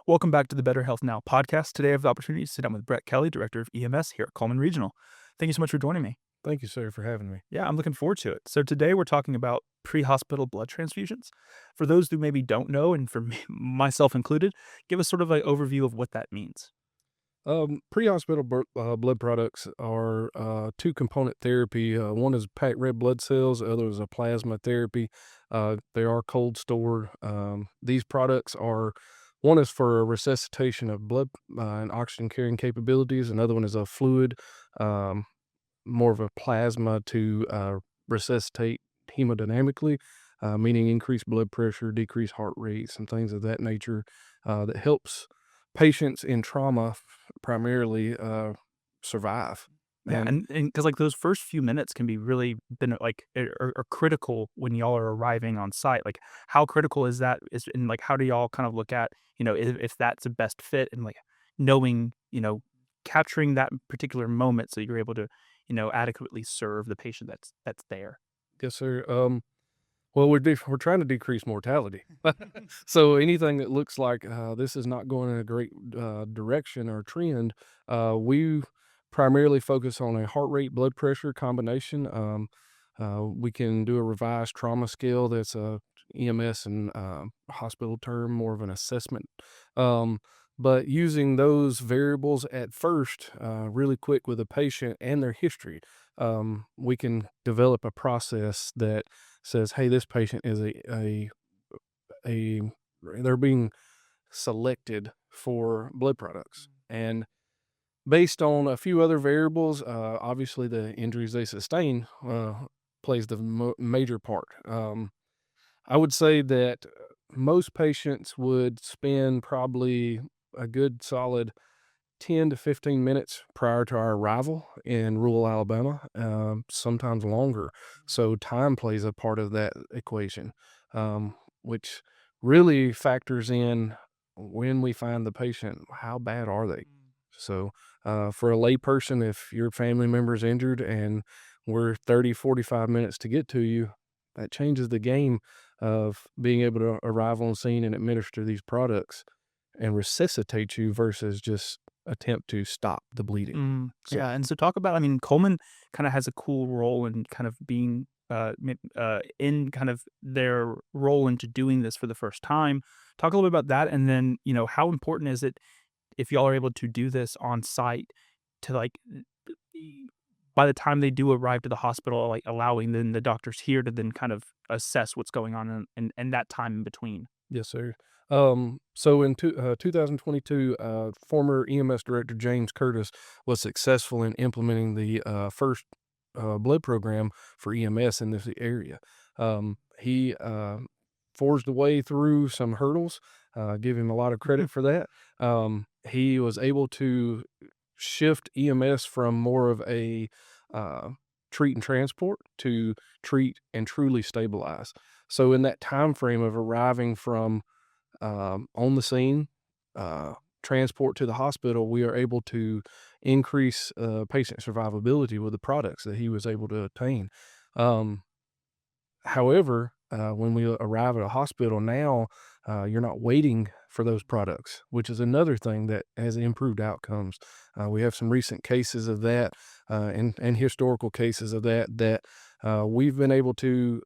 Welcome back to the Better Health Now podcast. Today I have the opportunity to sit down with Brett Kelley, Director of EMS here at Cullman Regional. Thank you so much for joining me. Thank you, sir, for having me. Yeah, I'm looking forward to it. So today we're talking about pre-hospital blood transfusions. For those who maybe don't know, and for me, myself included, give us sort of an overview of what that means. Pre-hospital blood products are two-component therapy. One is packed red blood cells, the other is a plasma therapy. They are cold stored. These products are one is for resuscitation of blood and oxygen carrying capabilities. Another one is a fluid, um, more of a plasma to resuscitate hemodynamically, meaning increased blood pressure, decreased heart rates, and things of that nature that helps patients in trauma primarily survive. Yeah, And and because like those first few minutes can be really are critical when y'all are arriving on site. Like, how critical is that? And like, how do y'all kind of look at if that's the best fit and like knowing capturing that particular moment so you're able to adequately serve the patient that's there. yes, sir. Well, we're trying to decrease mortality. So anything that looks like this is not going in a great direction or trend, we primarily focus on a heart rate, blood pressure combination. We can do a revised trauma scale that's a EMS and hospital term, more of an assessment. Um, but using those variables at first, really quick with a patient and their history, we can develop a process that says, "Hey, this patient is a they're being selected for blood products." And based on a few other variables, obviously the injuries they sustain plays the major part. I would say that most patients would spend probably a good solid 10 to 15 minutes prior to our arrival in rural Alabama, sometimes longer. So time plays a part of that equation, which really factors in when we find the patient, how bad are they? So for a layperson, if your family member is injured and we're 30, 45 minutes to get to you, that changes the game of being able to arrive on scene and administer these products and resuscitate you versus just attempt to stop the bleeding. So Yeah, and so talk about, I mean, Coleman kind of has a cool role in kind of being in kind of their role into doing this for the first time. Talk a little bit about that, and then how important is it if y'all are able to do this on site to like by the time they do arrive to the hospital, like allowing then the doctors here to then kind of assess what's going on and that time in between. yes, sir. So in 2022, former EMS Director James Curtis was successful in implementing the first blood program for EMS in this area. He forged a way through some hurdles. Give him a lot of credit for that. He was able to shift EMS from more of a uh, treat and transport to treat and truly stabilize. So in that time frame of arriving from on the scene, uh, transport to the hospital, we are able to increase patient survivability with the products that he was able to attain. Um, However, when we arrive at a hospital now, you're not waiting for those products, which is another thing that has improved outcomes. We have some recent cases of that, and historical cases of that we've been able to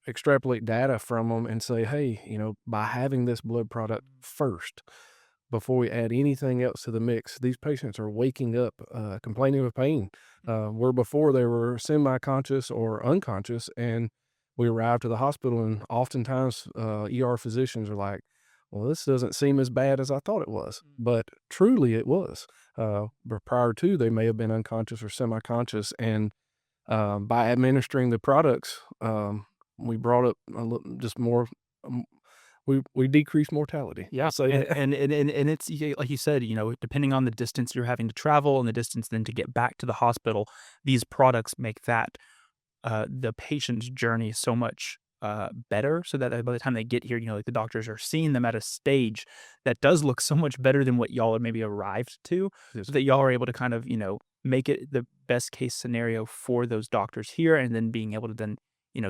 extrapolate data from them and say, hey, by having this blood product first, before we add anything else to the mix, these patients are waking up complaining of pain, where before they were semi-conscious or unconscious, and we arrive to the hospital, and oftentimes ER physicians are like, well, this doesn't seem as bad as I thought it was, but truly it was. But prior to, they may have been unconscious or semi-conscious, and by administering the products, we brought up just more. Um, we decreased mortality. Yeah, So and it's like you said, depending on the distance you're having to travel and the distance then to get back to the hospital, these products make that the patient's journey so much better. So that by the time they get here, like the doctors are seeing them at a stage that does look so much better than what y'all had maybe arrived to, yes, so that y'all are able to kind of make it the best case scenario for those doctors here, and then being able to then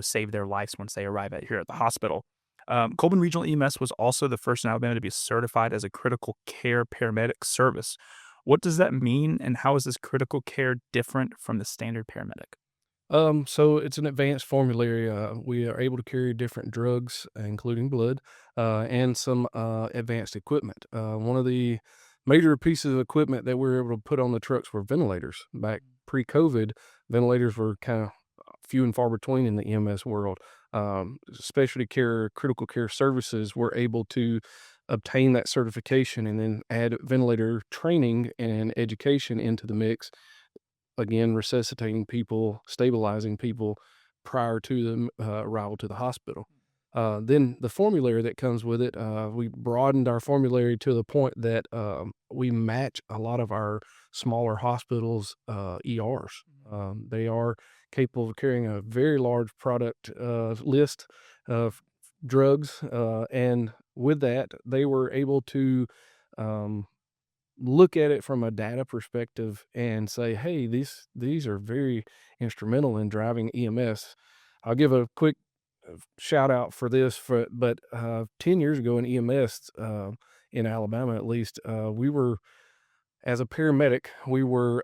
save their lives once they arrive here at the hospital. Cullman Regional EMS was also the first in Alabama to be certified as a critical care paramedic service. What does that mean, and how is this critical care different from the standard paramedic? So it's an advanced formulary. We are able to carry different drugs, including blood, and some advanced equipment. One of the major pieces of equipment that we were able to put on the trucks were ventilators. Back pre-COVID, ventilators were kind of few and far between in the EMS world. Specialty care, critical care services were able to obtain that certification and then add ventilator training and education into the mix, again, resuscitating people, stabilizing people prior to the arrival to the hospital. Then the formulary that comes with it, we broadened our formulary to the point that we match a lot of our smaller hospitals' ERs. They are capable of carrying a very large product list of drugs, and with that, they were able to um, look at it from a data perspective and say, "Hey, these are very instrumental in driving EMS." I'll give a quick shout out for this, but 10 years ago in EMS, in Alabama at least, we were, as a paramedic, we were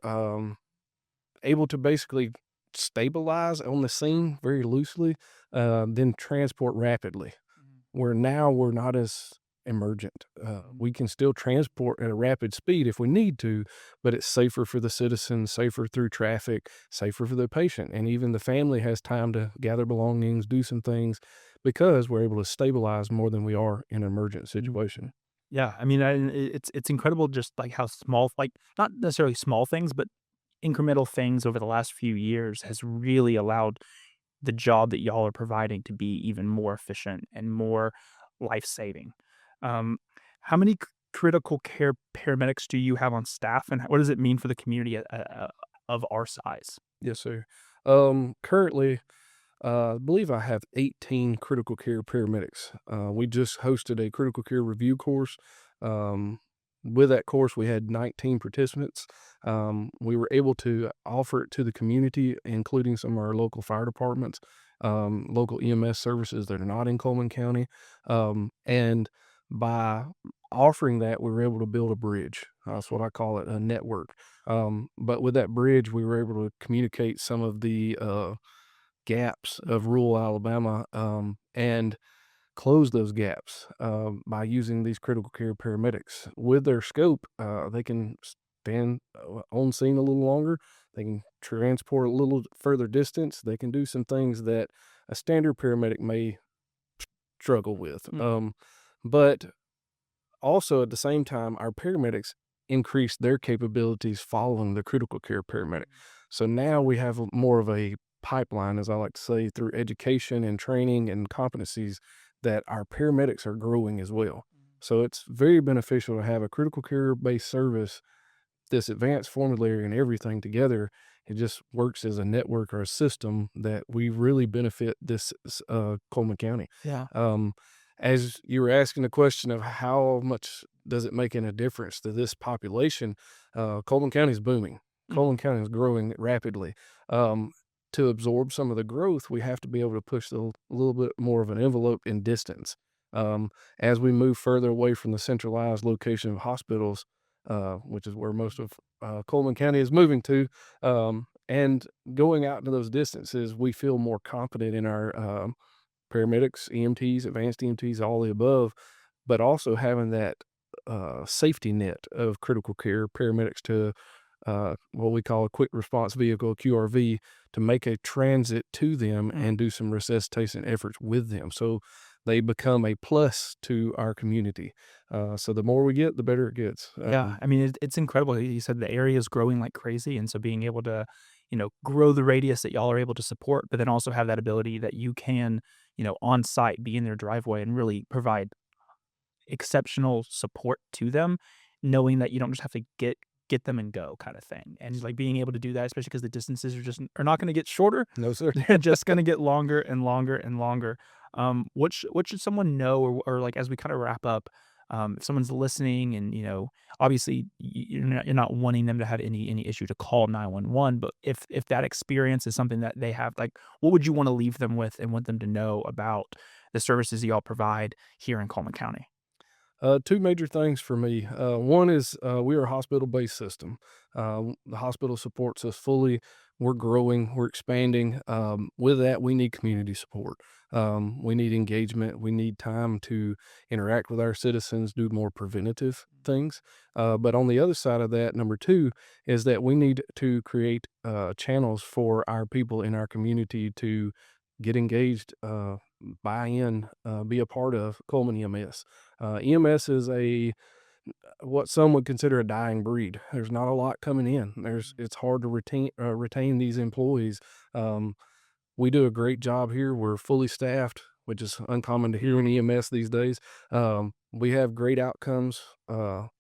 able to basically stabilize on the scene very loosely, then transport rapidly, where now we're not as emergent. We can still transport at a rapid speed if we need to, but it's safer for the citizen, safer through traffic, safer for the patient. And even the family has time to gather belongings, do some things, because we're able to stabilize more than we are in an emergent situation. Yeah, I mean, it's incredible just like how small, like not necessarily small things, but incremental things over the last few years has really allowed the job that y'all are providing to be even more efficient and more life saving. Um, how many critical care paramedics do you have on staff, and what does it mean for the community of our size? Yes, sir. Currently, I believe I have 18 critical care paramedics. We just hosted a critical care review course. Um, with that course, we had 19 participants. We were able to offer it to the community, including some of our local fire departments, local EMS services that are not in Cullman County. And by offering that, we were able to build a bridge. That's what I call it, a network. But with that bridge, we were able to communicate some of the gaps of rural Alabama, and close those gaps by using these critical care paramedics. With their scope, they can stand on scene a little longer. They can transport a little further distance. They can do some things that a standard paramedic may struggle with. Mm, But also, at the same time, our paramedics increased their capabilities following the critical care paramedic. So now we have more of a pipeline, as I like to say, through education and training and competencies that our paramedics are growing as well. So it's very beneficial to have a critical care based service, this advanced formulary and everything together. It just works as a network or a system that we really benefit this Coleman County. yeah. Um, as you were asking the question of how much does it make in a difference to this population, Coleman County is booming. Mhm. Coleman County is growing rapidly. Um, to absorb some of the growth, we have to be able to push a little bit more of an envelope in distance. Um, as we move further away from the centralized location of hospitals, which is where most of Coleman County is moving to. And going out into those distances, we feel more confident in our paramedics, EMTs, advanced EMTs, all the above, but also having that safety net of critical care paramedics to what we call a quick response vehicle, QRV, to make a transit to them Mm. and do some resuscitation efforts with them. So they become a plus to our community. So the more we get, the better it gets. Yeah, I mean, it's incredible. You said the area is growing like crazy, and so being able to, grow the radius that y'all are able to support, but then also have that ability that you can, on site, be in their driveway and really provide exceptional support to them, knowing that you don't just have to get them and go kind of thing. And like being able to do that, especially because the distances are not going to get shorter. No, sir. They're just going to get longer and longer and longer. What should someone know, or like as we kind of wrap up, if someone's listening and obviously you're not wanting them to have any issue to call 911, but if that experience is something that they have, like what would you want to leave them with and want them to know about the services y'all provide here in Cullman County? Two major things for me. One is we are a hospital based system. The hospital supports us fully. We're growing, we're expanding. With that, we need community support. We need engagement. We need time to interact with our citizens, do more preventative things. But on the other side of that, number two is that we need to create channels for our people in our community to get engaged, buy in, be a part of Coleman EMS. EMS is what some would consider a dying breed. There's not a lot coming in. It's hard to retain these employees. Um, we do a great job here. We're fully staffed, which is uncommon to hear in EMS these days. We have great outcomes.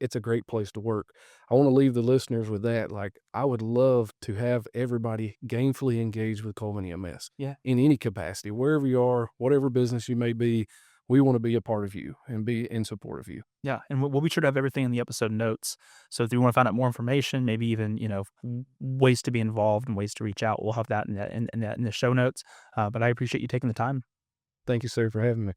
It's a great place to work. I want to leave the listeners with that. Like, I would love to have everybody gainfully engaged with Coleman EMS Yeah. in any capacity, wherever you are, whatever business you may be. We want to be a part of you and be in support of you. Yeah, and we'll be sure to have everything in the episode notes. So if you want to find out more information, maybe even ways to be involved and ways to reach out, we'll have that in the show notes. But I appreciate you taking the time. Thank you, sir, for having me.